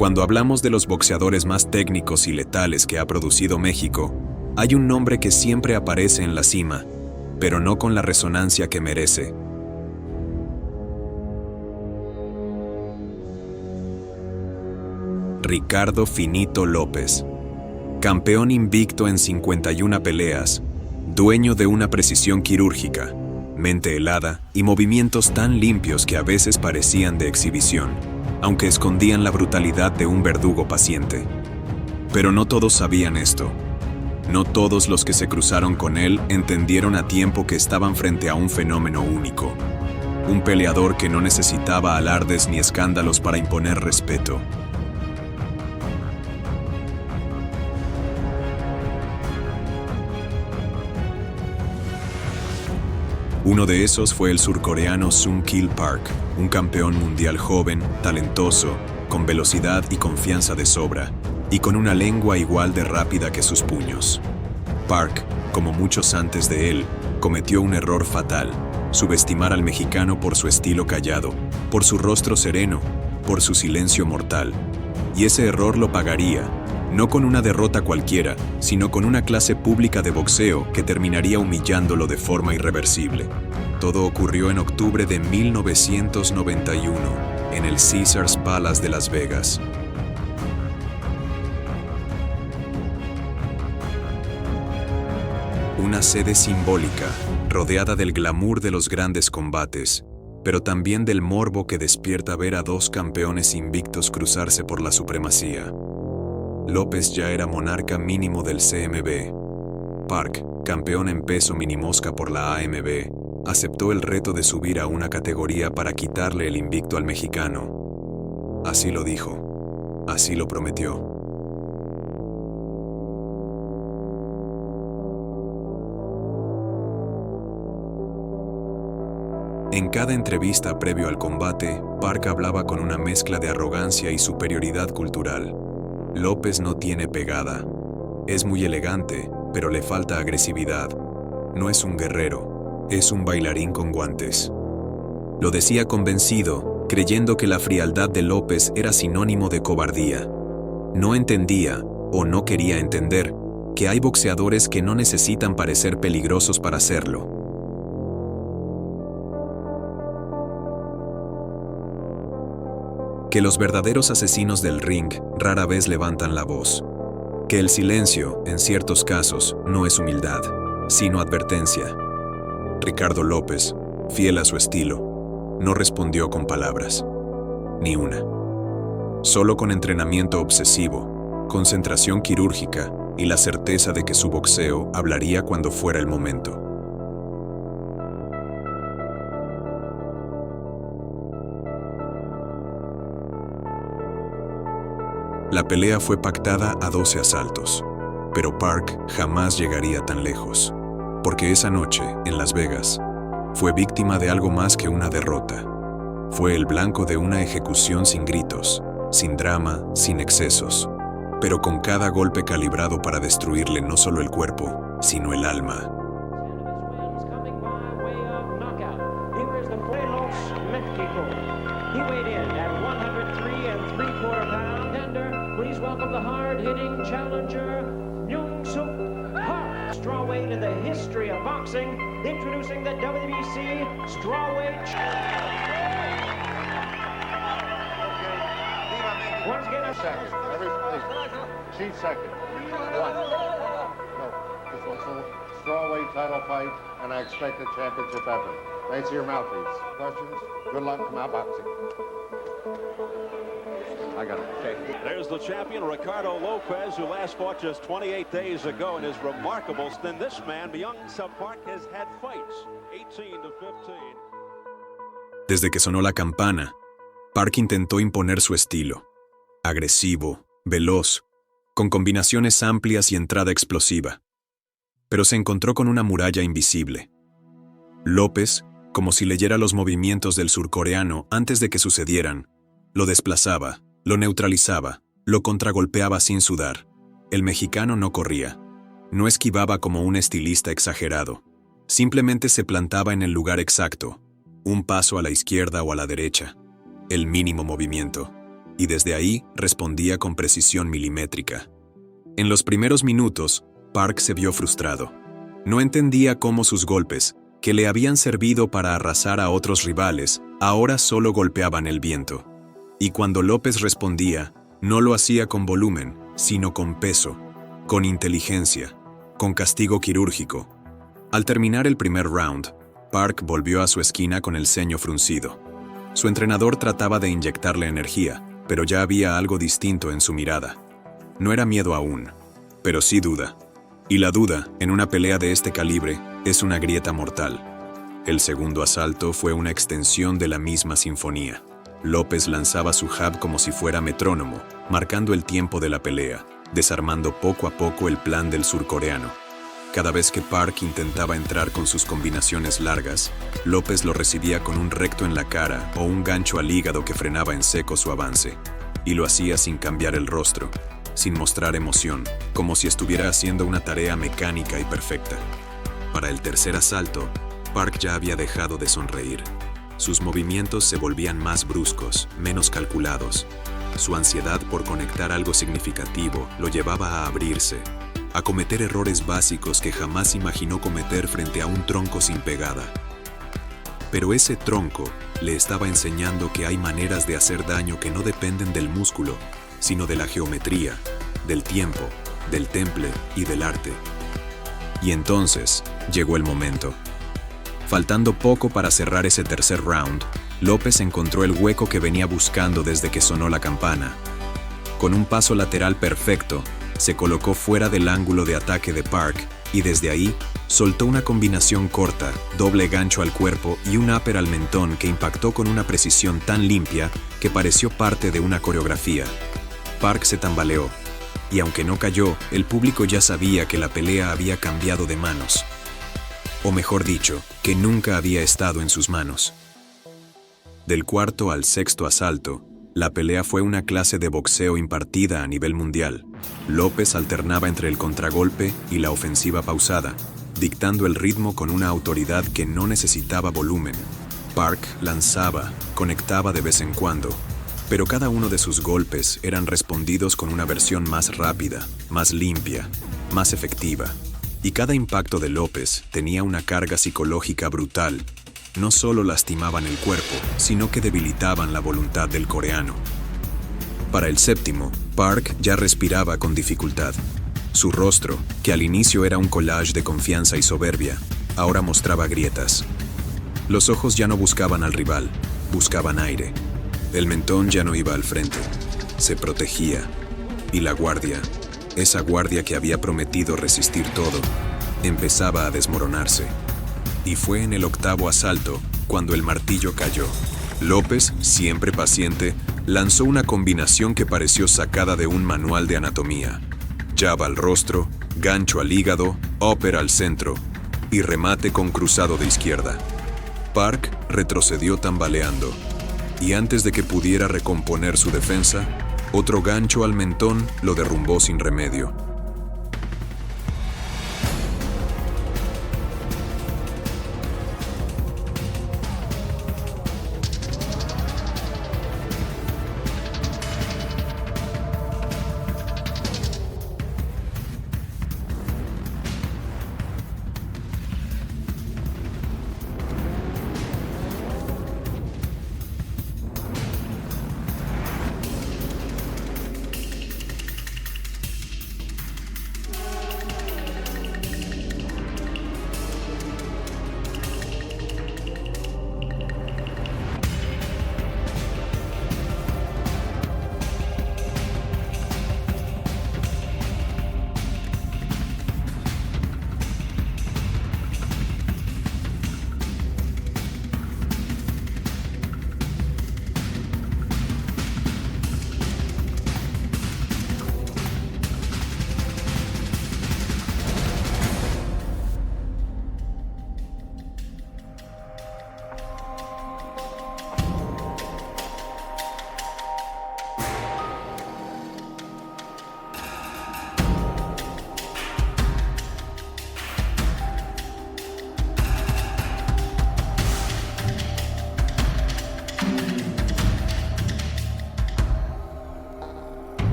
Cuando hablamos de los boxeadores más técnicos y letales que ha producido México, hay un nombre que siempre aparece en la cima, pero no con la resonancia que merece. Ricardo Finito López, campeón invicto en 51 peleas, dueño de una precisión quirúrgica, mente helada y movimientos tan limpios que a veces parecían de exhibición, aunque escondían la brutalidad de un verdugo paciente. Pero no todos sabían esto. No todos los que se cruzaron con él entendieron a tiempo que estaban frente a un fenómeno único. Un peleador que no necesitaba alardes ni escándalos para imponer respeto. Uno de esos fue el surcoreano Sung Kil Park, un campeón mundial joven, talentoso, con velocidad y confianza de sobra, y con una lengua igual de rápida que sus puños. Park, como muchos antes de él, cometió un error fatal: subestimar al mexicano por su estilo callado, por su rostro sereno, por su silencio mortal. Y ese error lo pagaría, no con una derrota cualquiera, sino con una clase pública de boxeo que terminaría humillándolo de forma irreversible. Todo ocurrió en octubre de 1991, en el Caesars Palace de Las Vegas. Una sede simbólica, rodeada del glamour de los grandes combates, pero también del morbo que despierta ver a dos campeones invictos cruzarse por la supremacía. López ya era monarca mínimo del CMB. Park, campeón en peso minimosca por la AMB, aceptó el reto de subir a una categoría para quitarle el invicto al mexicano. Así lo dijo, así lo prometió. En cada entrevista previo al combate, Park hablaba con una mezcla de arrogancia y superioridad cultural. López no tiene pegada. Es muy elegante, pero le falta agresividad. No es un guerrero, es un bailarín con guantes. Lo decía convencido, creyendo que la frialdad de López era sinónimo de cobardía. No entendía, o no quería entender, que hay boxeadores que no necesitan parecer peligrosos para hacerlo. Que los verdaderos asesinos del ring rara vez levantan la voz. Que el silencio, en ciertos casos, no es humildad, sino advertencia. Ricardo López, fiel a su estilo, no respondió con palabras. Ni una. Solo con entrenamiento obsesivo, concentración quirúrgica y la certeza de que su boxeo hablaría cuando fuera el momento. La pelea fue pactada a 12 asaltos, pero Park jamás llegaría tan lejos, porque esa noche, en Las Vegas, fue víctima de algo más que una derrota. Fue el blanco de una ejecución sin gritos, sin drama, sin excesos, pero con cada golpe calibrado para destruirle no solo el cuerpo, sino el alma. Welcome the hard-hitting challenger, Myung-Suk Park. Strawweight in the history of boxing, introducing the WBC Strawweight. Once again, second. Everybody, she's second. One. No, this one's a strawweight title fight, and I expect a championship effort. Thanks to your mouthpiece. Questions? Good luck. Come out boxing. I got it. Okay. There's the champion, Ricardo Lopez, who last fought just 28 days ago in his remarkable stint. This man, Myung-Suk Park, has had fights 18 to 15. Desde que sonó la campana, Park intentó imponer su estilo. Agresivo, veloz, con combinaciones amplias y entrada explosiva. Pero se encontró con una muralla invisible. López, como si leyera los movimientos del surcoreano antes de que sucedieran, lo desplazaba, lo neutralizaba, lo contragolpeaba sin sudar. El mexicano no corría, no esquivaba como un estilista exagerado. Simplemente se plantaba en el lugar exacto, un paso a la izquierda o a la derecha, el mínimo movimiento. y desde ahí respondía con precisión milimétrica. En los primeros minutos, Park se vio frustrado. No entendía cómo sus golpes, que le habían servido para arrasar a otros rivales, ahora solo golpeaban el viento. Y cuando López respondía, no lo hacía con volumen, sino con peso, con inteligencia, con castigo quirúrgico. Al terminar el primer round, Park volvió a su esquina con el ceño fruncido. Su entrenador trataba de inyectarle energía, pero ya había algo distinto en su mirada. No era miedo aún, pero sí duda. Y la duda, en una pelea de este calibre, es una grieta mortal. El segundo asalto fue una extensión de la misma sinfonía. López lanzaba su jab como si fuera metrónomo, marcando el tiempo de la pelea, desarmando poco a poco el plan del surcoreano. Cada vez que Park intentaba entrar con sus combinaciones largas, López lo recibía con un recto en la cara o un gancho al hígado que frenaba en seco su avance. Y lo hacía sin cambiar el rostro, sin mostrar emoción, como si estuviera haciendo una tarea mecánica y perfecta. Para el tercer asalto, Park ya había dejado de sonreír. Sus movimientos se volvían más bruscos, menos calculados. Su ansiedad por conectar algo significativo lo llevaba a abrirse, a cometer errores básicos que jamás imaginó cometer frente a un tronco sin pegada. Pero ese tronco le estaba enseñando que hay maneras de hacer daño que no dependen del músculo, sino de la geometría, del tiempo, del temple y del arte. Y entonces llegó el momento. Faltando poco para cerrar ese tercer round, López encontró el hueco que venía buscando desde que sonó la campana. Con un paso lateral perfecto, se colocó fuera del ángulo de ataque de Park y desde ahí soltó una combinación corta, doble gancho al cuerpo y un upper al mentón que impactó con una precisión tan limpia que pareció parte de una coreografía. Park se tambaleó, y aunque no cayó, el público ya sabía que la pelea había cambiado de manos. O mejor dicho, que nunca había estado en sus manos. Del cuarto al sexto asalto, la pelea fue una clase de boxeo impartida a nivel mundial. López alternaba entre el contragolpe y la ofensiva pausada, dictando el ritmo con una autoridad que no necesitaba volumen. Park lanzaba, conectaba de vez en cuando, pero cada uno de sus golpes eran respondidos con una versión más rápida, más limpia, más efectiva. Y cada impacto de López tenía una carga psicológica brutal. No solo lastimaban el cuerpo, sino que debilitaban la voluntad del coreano. Para el séptimo, Park ya respiraba con dificultad. Su rostro, que al inicio era un collage de confianza y soberbia, ahora mostraba grietas. Los ojos ya no buscaban al rival, buscaban aire. El mentón ya no iba al frente, se protegía. Y la guardia, esa guardia que había prometido resistir todo, empezaba a desmoronarse. Y fue en el octavo asalto cuando el martillo cayó. López, siempre paciente, lanzó una combinación que pareció sacada de un manual de anatomía. Jab al rostro, gancho al hígado, upper al centro y remate con cruzado de izquierda. Park retrocedió tambaleando y antes de que pudiera recomponer su defensa, otro gancho al mentón lo derrumbó sin remedio.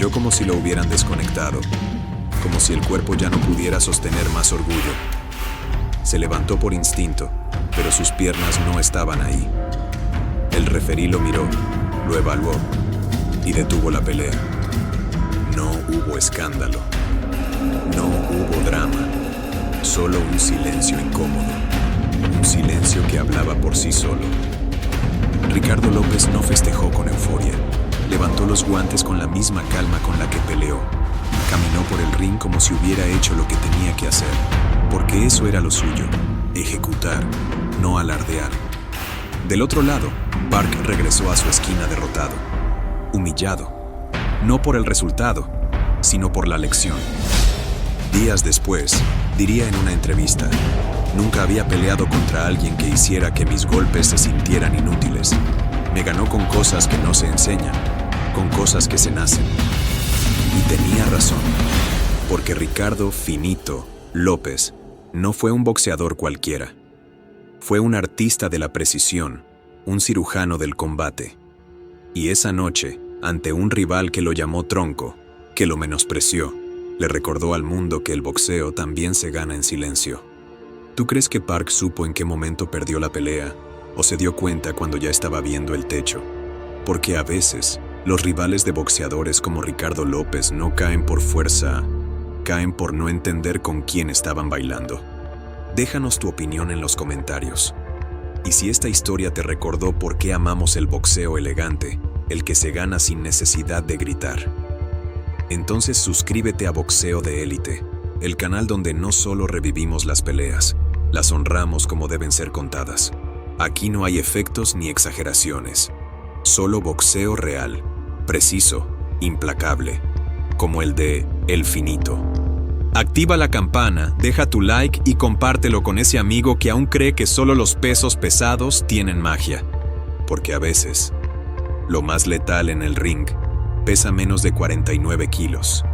cayó como si lo hubieran desconectado, como si el cuerpo ya no pudiera sostener más orgullo. Se levantó por instinto, pero sus piernas no estaban ahí. El referí lo miró, lo evaluó y detuvo la pelea. No hubo escándalo, no hubo drama, solo un silencio incómodo, un silencio que hablaba por sí solo. Ricardo López no festejó con euforia, levantó los guantes con la misma calma con la que peleó. Caminó por el ring como si hubiera hecho lo que tenía que hacer, porque eso era lo suyo, ejecutar, no alardear. Del otro lado, Park regresó a su esquina derrotado, humillado, no por el resultado, sino por la lección. Días después, diría en una entrevista, nunca había peleado contra alguien que hiciera que mis golpes se sintieran inútiles. Me ganó con cosas que no se enseñan, con cosas que se nacen. Y tenía razón, porque Ricardo Finito López no fue un boxeador cualquiera. Fue un artista de la precisión, un cirujano del combate. Y esa noche, ante un rival que lo llamó tronco, que lo menospreció, le recordó al mundo que el boxeo también se gana en silencio. ¿Tú crees que Park supo en qué momento perdió la pelea o se dio cuenta cuando ya estaba viendo el techo? Porque a veces, los rivales de boxeadores como Ricardo López no caen por fuerza, caen por no entender con quién estaban bailando. Déjanos tu opinión en los comentarios. Y si esta historia te recordó por qué amamos el boxeo elegante, el que se gana sin necesidad de gritar, entonces suscríbete a Boxeo de Élite, el canal donde no solo revivimos las peleas, las honramos como deben ser contadas. Aquí no hay efectos ni exageraciones, solo boxeo real, preciso, implacable, como el de El Finito. Activa la campana, deja tu like y compártelo con ese amigo que aún cree que solo los pesos pesados tienen magia. Porque a veces, lo más letal en el ring pesa menos de 49 kilos.